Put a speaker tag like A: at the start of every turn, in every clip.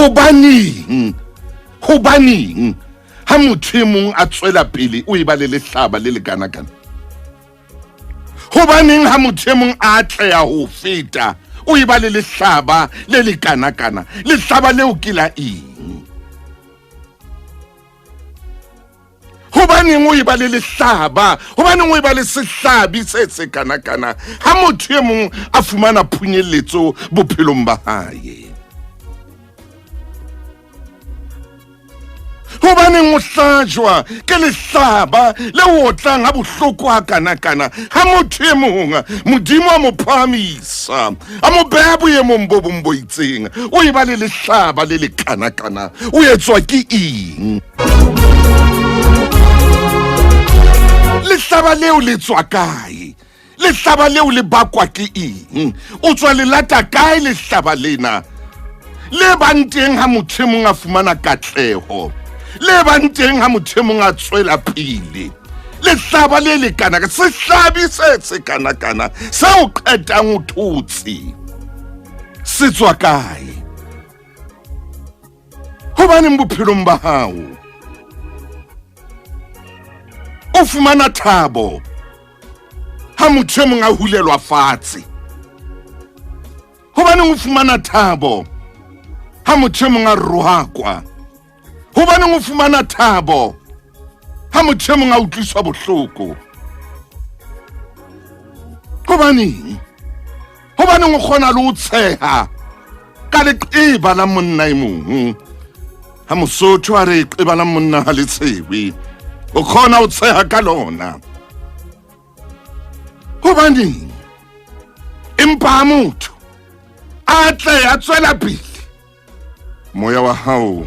A: Hobaneng ha motho e mong a tswela pele o e ba le lehlaba le le kanakana? Hobaneng ha motho e mong a atleha ho feta o e ba le lehlaba le le kanakana? Lehlaba leo ke la eng? Hobaneng o e ba le lehlaba? Hobaneng o e ba le sehlabi se kanakana ha motho e mong a fumana phunyelletso bophelong ba hae? Hobaneng o hlajwa ke lehlaba le otlang ha bohloko ha kanakana ha motho e mong Modimo a mo phamisa a mo beha boemong bo bong bo itseng o e ba le lehlaba le le kanakana? O etswa ke eng? Lehlaba leo le tswa kae? Lehlaba leo le bakwa ke eng? O tswa le lata kae lehlaba lena? Le bang teng ha motho e mong a fumana katleho, le bang teng ha motho e mong a tswela pele. Lehlaba le le kanaka, sehlabi se kanakana se o qetang o thotse, se tswa kae? Hobaneng bophelong ba hao o fumana thabo ha motho e mong a hulelwa fatshe? Hobaneng o fumana thabo ha motho e mong a rohakwa? Hobaneng o fumana thabo ha motho e mong a utlwiswa bohloko? Hobaneng o kgona le ho tsheha ka leqeba la monna e mong? Ha Mosotho a re leqeba la monna ha le tshewe, o khona ho tsheha ka lona. Hobaneng empa motho a tle a tswela pele, moya wa hao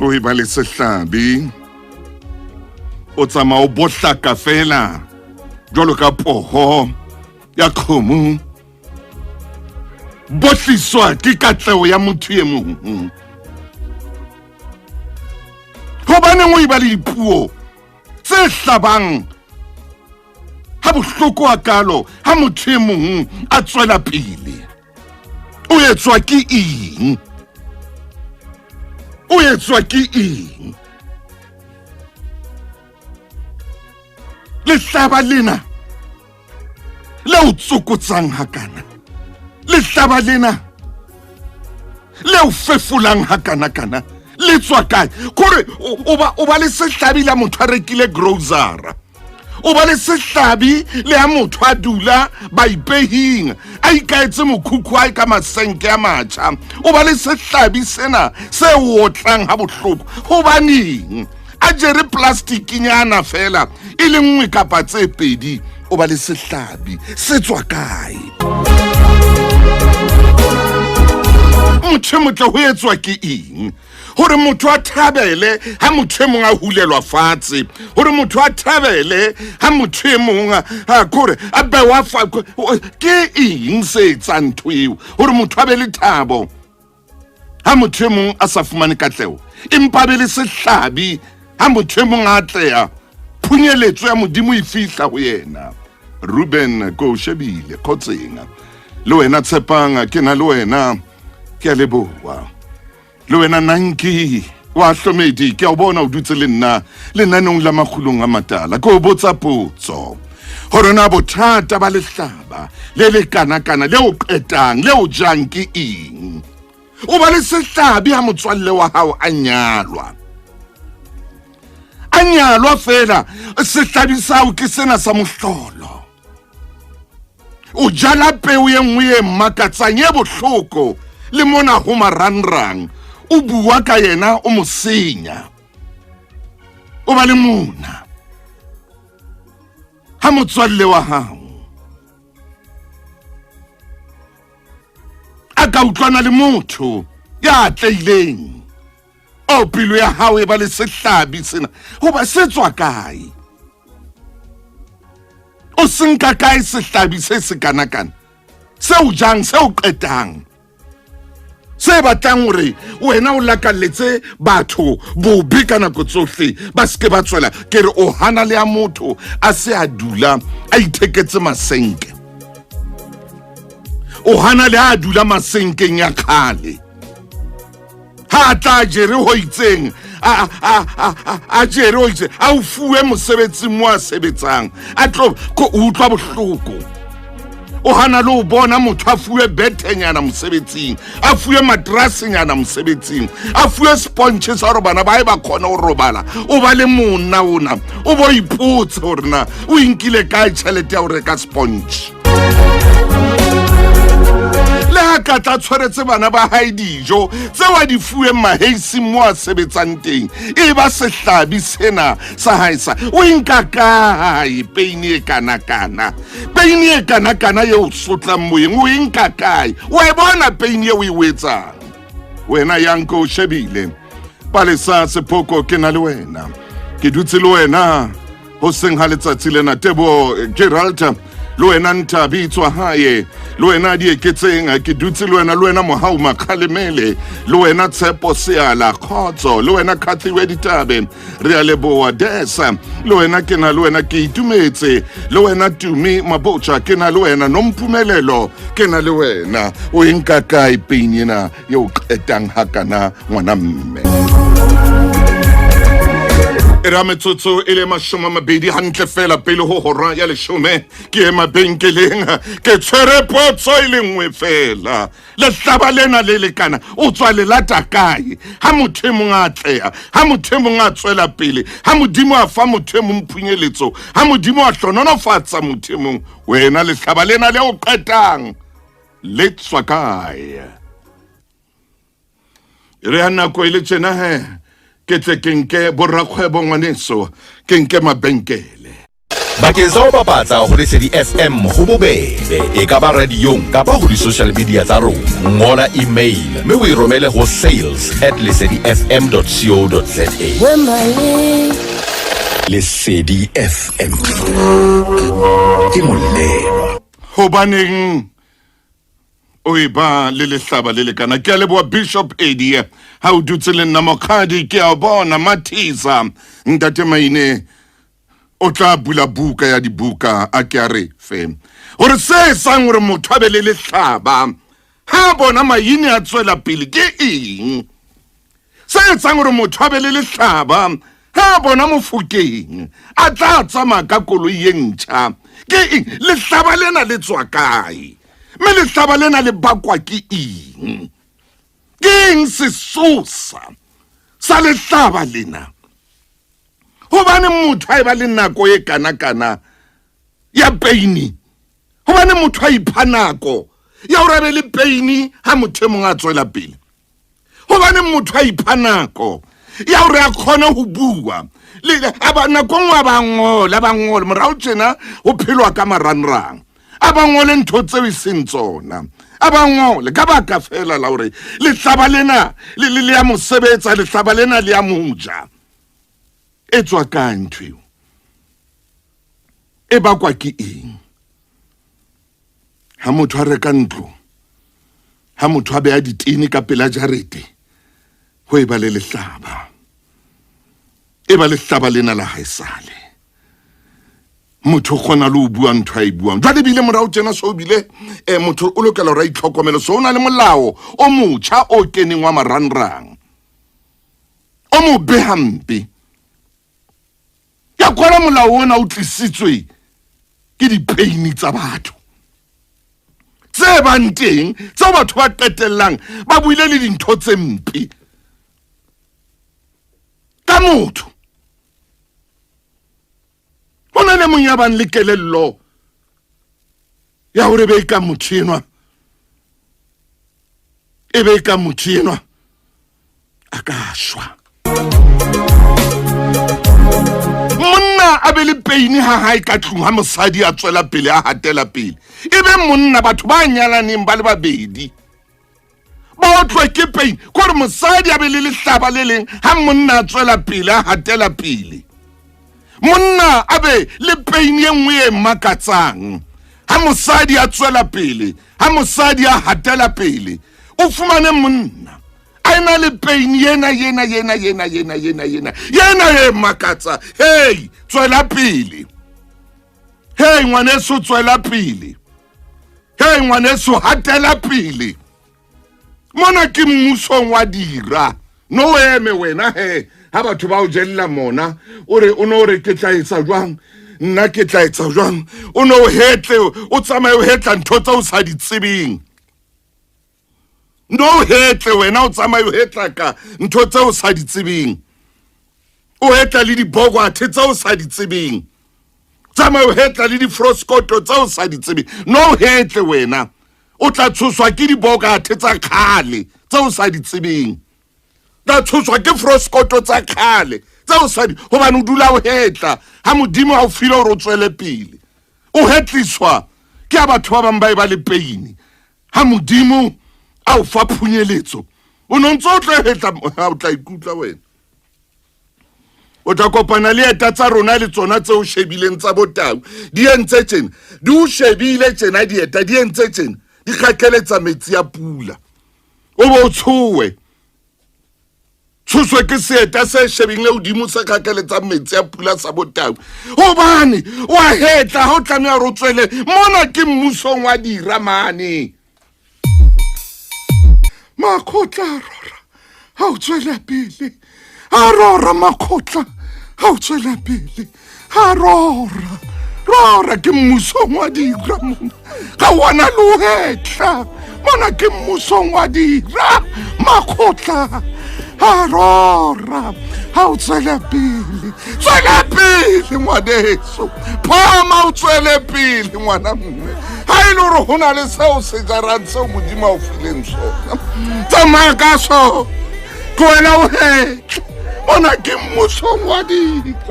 A: o e ba le sehlabi, o tsamaya o bohlaka fela jwalo ka poho ya kgomo, bohliswa ke katleho ya motho e mong? Hobaneng o e ba le dipuo tse hlabang ha bohloko a kalo ha motho e mong a tswela pele? O etswa ke eng? O etswa ke eng? Lehlaba lena le o tsokotsang hakana, lehlaba lena le o fefulang hakana, le tswa kae? Kore o ba le sehlabi la motho a rekile grocery, o ba le sehlabi le ya motho a dula ba ipehing a ikaetse mokhukhu a ka masenke a matjha. O ba le sehlabi sena se otlang ha bohloko. Hobaneng a jere plastikinyana fela e le nngwe kapa tse pedi? O ba le sehlabi se tswa kae? Motho motle ho etswa ke eng? Hore motho a thabele ha motho e mong a hulelwa fatshe, hore motho a thabele ha motho e mong a kore a bewa ke eng se etsang ntho eo hore motho a be le thabo ha motho e mong a sa fumane katleho, empa be le sehlabi ha motho e mong a atleha phunyeletso ya Modimo e fihla ho yena? Ruben ko shebile khotsenga le wena Tshepang ke na le wena ke a leboha. Le wena Nanki wa Hlomedi ke a bona o dutse le nna lenanong la makgulong a matala, ko botsa potso hore na bothata ba lehlaba le le kanakana le o qetang le o jang ke eng? O ba le sehlabi ha motswalle wa hao a nyalwa fela sehlabi sa o ke sena sa mohlolo. O jala peo e nngwe e makatsang e bohloko le mona ho marangrang, o bua ka yena o mo senya. O ba le mona ha motswalle wa hao a ka utlwana le motho ya atlehileng, o pelo ya hao e ba le sehlabi sena. Hoba se tswa kae? O senka kae sehlabi se kanakana se o jang, se o qetang, se batlang hore wena o lakalletse batho bobe ka nako tsohle ba ske ba tswela? Ke re o hana le ya motho a se a dula a itheketse masenke, o hana le a dula masenkeng ya khale. ha tla jere ho itseng a jere ho itseng a o fuwe mosebetsi mo a sebetsang a tlo ko utlwa bohloko o hana lo bona motho a fuwe betenyana mosebetsing a fuwe madrassenyana mosebetsing a fuwe sponge sa hore bana ba ba khona ho robala o ba le monna ona o bo ipotsa hore na o inkile kae tšhelete ya ho reka sponge le ha ka tla tshwaretse bana ba hae dijo tse wa di fuwe maheisi mo a sebetsang teng e ba sehlabi sena sa haisa o inka kae peini e kana ye o sotlang moyeng o inka kae o e bona peini e o e wetsang wena yanko o shebile palesa sepoko ke na le wena ke dutse le wena ho seng ha letsatsi lena Tebo Gerald le wena Ntabitswa hae le wena di eketseng ke dutse le wena Mohau Makhalemele le wena Tshepo Seala Khotso le wena Kathy Weditabe re a leboa Desa le wena ke na le wena ke itumetse le wena Tumi Mabocha ke na le wena Nomphumelelo ke na le wena o inka kae peinina yo qetang hakana ngwana mme era metsotso ele mashome mabedi hantle fela pele ho hora ya leshome ke mabenkeleng ke tshwere potso ile nngwe fela le hlaba lena le lekana o tswa le lata kae ha motho mong a atleha ha motho mong a tswela pele ha modimo a fa motho mong phunyeletso ha modimo a hlononofatsa motho mong wena le hlaba lena le o qetang le tswa kae re ana ko ile tsena he ke tle kenke borakgwebo ngwaneso kenke mabenkele
B: bakeng sa ho bapatsa ho Lesedi FM ho bobebe e ka ba radiong kapa ho di-social media tsa rona ngola email mme o e romele ho sales@lesedifm.co.za Lesedi FM ke molelo
A: Hobaneng o e ba le lehlaba le lekana ke a leboa Bishop Eddie ha o dutse le nna mokhadi ke a bona Matisa ntate Maine o tla bula buka ya dibuka a ke a re fe hore se sang hore motho a be le lehlaba ha bona maine a tswela pele ke eng se sang hore motho a be le lehlaba ha bona Mofokeng a tla tsamaya ka koloi e ntjha ke eng lehlaba lena le tswa kae me lehlaba lena le bakwa ke eng sesosa sa lehlaba lena hobane motho a ba le nako e kana ya peini hobane motho a ipha nako ya hore be le peini ha motho mong a tswela pele hobane motho a ipha nako ya hore a khona ho bua le abana kongwa ba ngola morao tjena ho phelwa ka maranrang abangole ntho tseo seng tsona abangole ka baka fela la hore lehlaba lena le ya mosebetsa lehlaba lena le ya moja e tswa ka ntwe e bakwa ke eng ha motho a reka ntlo ha motho a beha ditini ka pela jarete ho e ba le lehlaba lena la haesale motho khona lo bua ntho a buang jwale bile morao tjena so bile motho o lokela hore a itlhokomele so ona le molao o motjha o keneng wa maranrang o mo behampe ya kwala molao ona o tlisitswe ke dipeini tsa batho tse banteng tse batho ba qetellang ba buile le dintho tse mpe ka motho ona le mong ya bang le kelello ya hore be ka motho enwa a ka shwa monna a be le peini ha hae ka tlung ha mosadi a tswela pele a hatela pele ebe monna batho ba nyalaneng ba le babedi ba otlwe ke peini gore mosadi a be le lehlaba le leng ha monna a tswela pele a hatela pele monna a be le peini e nngwe e makatsang ha mosadi a tswela pele ha mosadi a hatela pele o fumane monna a ena le peini yena e makatsa hey tswela pele hey ngwaneso tswela pele hey ngwaneso hatela pele mona ke mmusong wa dira no eme wena he ha batho ba o jella mona o re ke tla etsa jwang nna ke tla etsa jwang o no hetle o tsamaye o hetla ntho tsa o sa di tsebeng no hetle wena o tsamaye o hetla ka ntho tsa o sa di tsebeng o hetla le di bogwathe tsa o sa di tsebeng tsamaye o hetla le di froskoto tsa o sa di tsebeng no hetle wena o tla tshoswa ke di bogwathe tsa khale tsa o sa di tsebeng tla tshoswa ke froskoto tsa khale tsa o sa di hobane o dula o hetla ha modimo a o file o tswele pele o hetliswa ke a batho ba bang ba le pain ha modimo a o fa phunyeletso o nontse o tla hetla o tla ikutla wena o tla kopana le eta tsa rona le tsona tse o shebileng tsa botau di entse tsena di o shebile tsena di eta di entse tsena di khakeletsa metsi ya pula o bo tshowe tshoswe ke seeta se shebile udimo se khakeletsa metsi ya pula sa botau hobane wa hetla ha o tlamea ro tswele mona ke mmuso wa diramane makotla rora ha o tswela pele a rora makotla ha o tswela pele ha rora ke mmuso wa diramane ga wana lo hetla mona ke mmuso wa dira makotla ha rora ha o tswela pele ngwaneso phama o tswele pele ngwana mme ha ile re hona le seo se jarang seo modimo o fileng sona tsamaya ka so tloela o hetla ona ke mmuso wa dira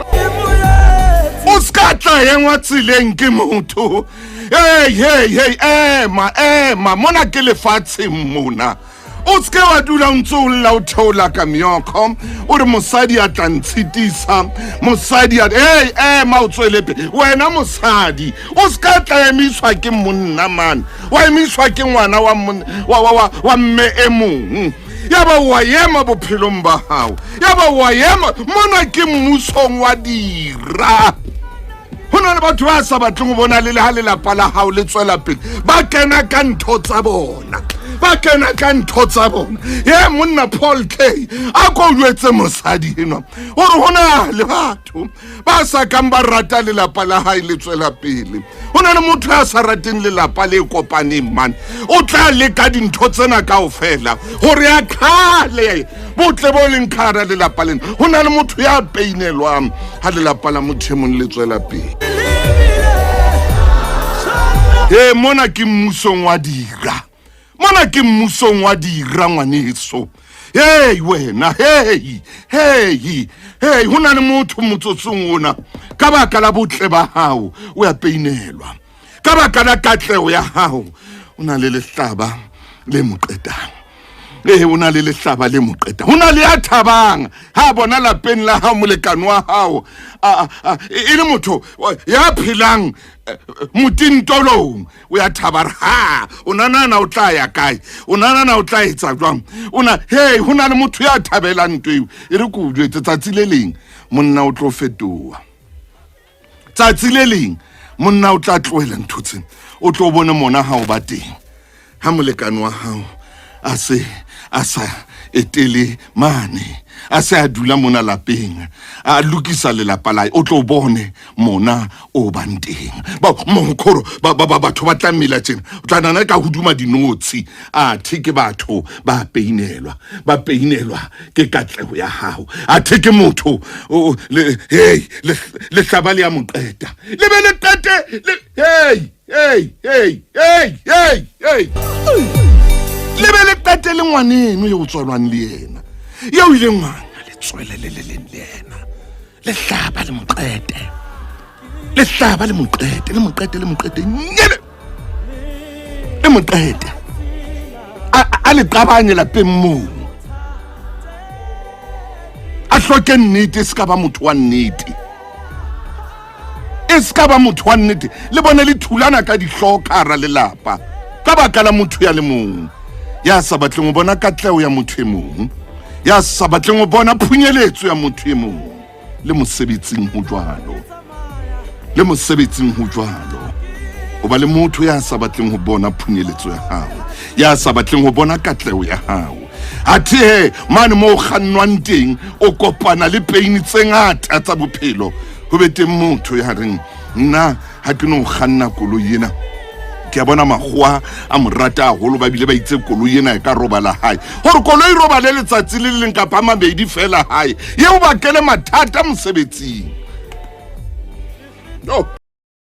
A: o ska tla yengwa tsileng ke motho hey ema mona ke lefatshe mona o ske wa dula ntse o lla o theola ka myoko o re mosadi a tla ntshitisa mosadi ema o tswelepe wena mosadi o ska tla emiswa ke monna man wa emiswa ke ngwana wa mme e mong yaba wa yema bophelong ba hao yaba wa yema mona ke mmuso wa dira hona le batho ba sa batleng go bona le ha lelapa la hao le tswela pele ba kena ka ntho tsa bona ye monna Paul K a go jwetse mosadi eno gore hona le batho ba sa kang ba rata lelapa la hae le tswela pele hona le motho a sa rateng lelapa le kopaneng man o tla le ka dintho tsena kaofela gore ya khale botle bo leng khara lelapa lena hona le motho ya painelwang ha lelapa la motho mong le tswela pele mona ke mmusong wa dira mona ke mmusong wa dira ngwaneso wena hona le motho motsotsong ona ka baka la botle ba hao o ya painelwa ka baka la katlego ya hao ona le lehlaba le moqetang una le lehlaba le moqeta hona le a thabang ha bona lapeng la hao molekano wa hao e le motho ya phelang motintolong o ya thabara ha ona nana o tla ya kae ona nana o tla etsa jwang ona hona le motho ya thabelang ntwe e re go jwetse tsatsi le leng monna o tlo fetoa tsatsi le leng monna o tla tloela nthotseng o tlo bona mona ha o ba teng ha molekano wa hao a sa etele mane a se a dula mona lapeng a lukisa lelapa la o tlo bone mona o banteng ba monkoro ba batho ba tlamela tsena o tla nana ka huduma dinotsi a theke batho ba painelwa ke katlego ya hao a theke motho le hlaba le ya moqeta le be le tate le be le tate le ngwaneno yo tswalwang le yena yo ile ngwana le tswele le yena le hlaba le moqete nyele le moqete a le qabanye la pemmo a hloke nnete se ka ba motho wa nnete le bone le thulana ka dihloka ra lelapa ka baka la motho ya le mong ya sa batleng go bona katlego ya motho e mong ya sa batleng go bona phunyeletso ya motho e mong le mosebetsing ho jwalo o ba le motho ya sa batleng go bona phunyeletso ya hao ya sa batleng go bona katlego ya hao athe he mane mo kgannwang teng o kopana le pain tse ngata tsa bophelo ho bete motho ya reng nna ha ke no kganna koloi ena ke a bona magwa a morata haholo ba bile ba itse koloi ena e ka robala hae hore koloi robale letsatsi le leng kapa mabedi fela hae ye o bakele mathata mosebetsing.